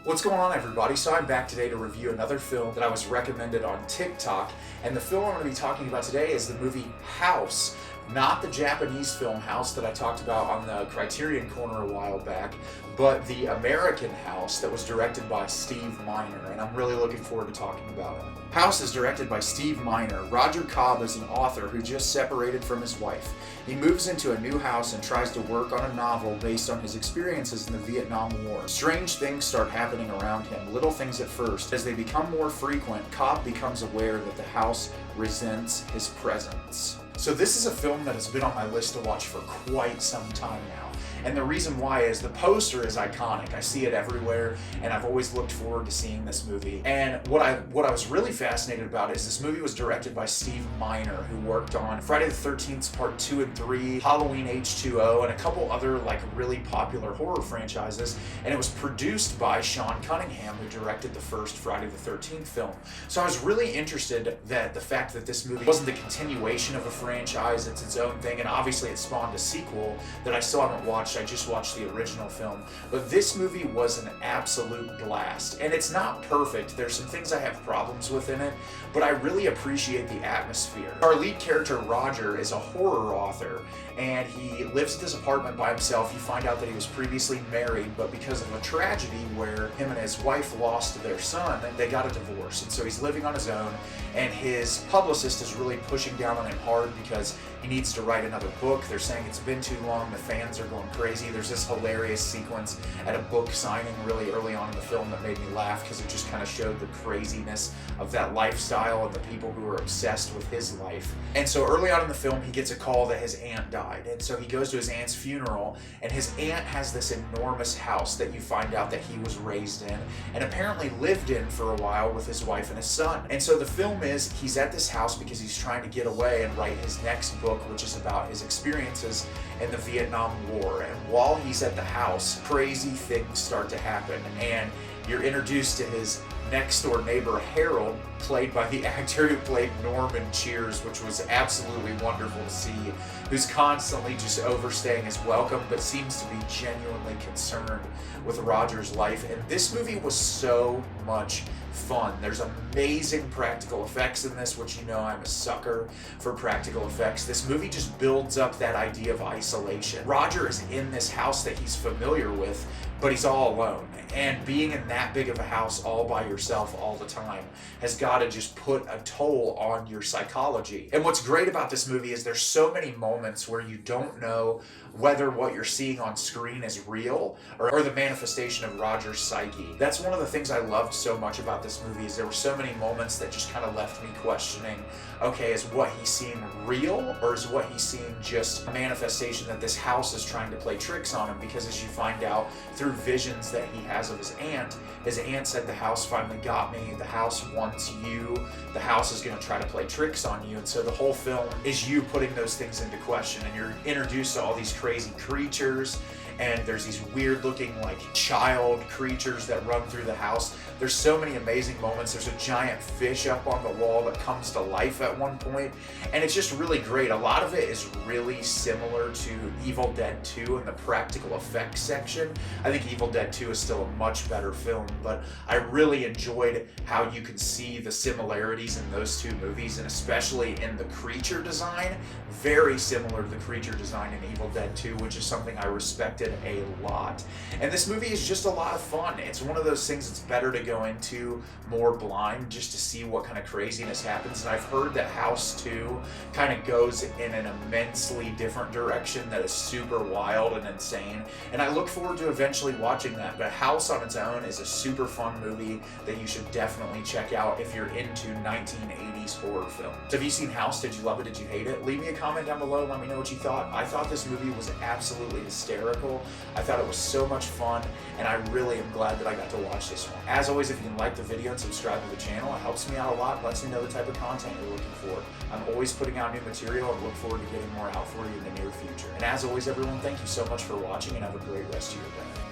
What's going on, everybody? So I'm back today to review another film that I was recommended on TikTok, and the film I'm going to be talking about today is the movie House. Not the Japanese film House that I talked about on the Criterion Corner a while back, but the American House that was directed by Steve Miner, and I'm really looking forward to talking about it. House is directed by Steve Miner. Roger Cobb is an author who just separated from his wife. He moves into a new house and tries to work on a novel based on his experiences in the Vietnam War. Strange things start happening around him, little things at first. As they become more frequent, Cobb becomes aware that the house resents his presence. So this is a film that has been on my list to watch for quite some time now. And the reason why is the poster is iconic. I see it everywhere, and I've always looked forward to seeing this movie. And what I was really fascinated about is this movie was directed by Steve Miner, who worked on Friday the 13th Part 2 and 3, Halloween H2O, and a couple other really popular horror franchises. And it was produced by Sean Cunningham, who directed the first Friday the 13th film. So I was really interested that the fact that this movie wasn't the continuation of a franchise, it's its own thing, and obviously it spawned a sequel that I still haven't watched. I just watched the original film, but this movie was an absolute blast. And it's not perfect. There's some things I have problems with in it, but I really appreciate the atmosphere. Our lead character, Roger, is a horror author, and he lives at this apartment by himself. You find out that he was previously married, but because of a tragedy where him and his wife lost their son, they got a divorce, and so he's living on his own, and his publicist is really pushing down on him hard because he needs to write another book. They're saying it's been too long, the fans are going crazy. There's this hilarious sequence at a book signing really early on in the film that made me laugh because it just kind of showed the craziness of that lifestyle and the people who are obsessed with his life. And so early on in the film, he gets a call that his aunt died, and so he goes to his aunt's funeral, and his aunt has this enormous house that you find out that he was raised in and apparently lived in for a while with his wife and his son. And so the film is, he's at this house because he's trying to get away and write his next book, which is about his experiences in the Vietnam War. And while he's at the house, crazy things start to happen, and you're introduced to his next door neighbor, Harold, played by the actor who played Norm in Cheers, which was absolutely wonderful to see, who's constantly just overstaying his welcome, but seems to be genuinely concerned with Roger's life. And this movie was so much fun. There's amazing practical effects in this, which you know I'm a sucker for practical effects. This movie just builds up that idea of isolation. Roger is in this house that he's familiar with, but he's all alone. And being in that big of a house all by yourself all the time has got to just put a toll on your psychology. And what's great about this movie is there's so many moments where you don't know whether what you're seeing on screen is real or the manifestation of Roger's psyche. That's one of the things I loved so much about this movie, is there were so many moments that just kind of left me questioning, okay, is what he's seeing real, or is what he's seeing just a manifestation that this house is trying to play tricks on him? Because as you find out through visions that he has of his aunt said, the house finally got me, the house wants you, the house is going to try to play tricks on you. And so the whole film is you putting those things into question, and you're introduced to all these crazy creatures, and there's these weird looking child creatures that run through the house. There's so many amazing moments. There's a giant fish up on the wall that comes to life at one point, and it's just really great. A lot of it is really similar to Evil Dead 2 in the practical effects section. I think Evil Dead 2 is still a much better film, but I really enjoyed how you can see the similarities in those two movies, and especially in the creature design. Very similar to the creature design in Evil Dead 2, which is something I respected a lot. And this movie is just a lot of fun. It's one of those things that's better to go into more blind just to see what kind of craziness happens. And I've heard that House 2 kind of goes in an immensely different direction that is super wild and insane. And I look forward to eventually watching that. But House on its own is a super fun movie that you should definitely check out if you're into 1980s horror films. So have you seen House? Did you love it? Did you hate it? Leave me a comment down below. Let me know what you thought. I thought this movie was absolutely hysterical. I thought it was so much fun, and I really am glad that I got to watch this one. As always, if you can like the video and subscribe to the channel, it helps me out a lot, lets me know the type of content you're looking for. I'm always putting out new material and look forward to getting more out for you in the near future. And as always, everyone, thank you so much for watching, and have a great rest of your day.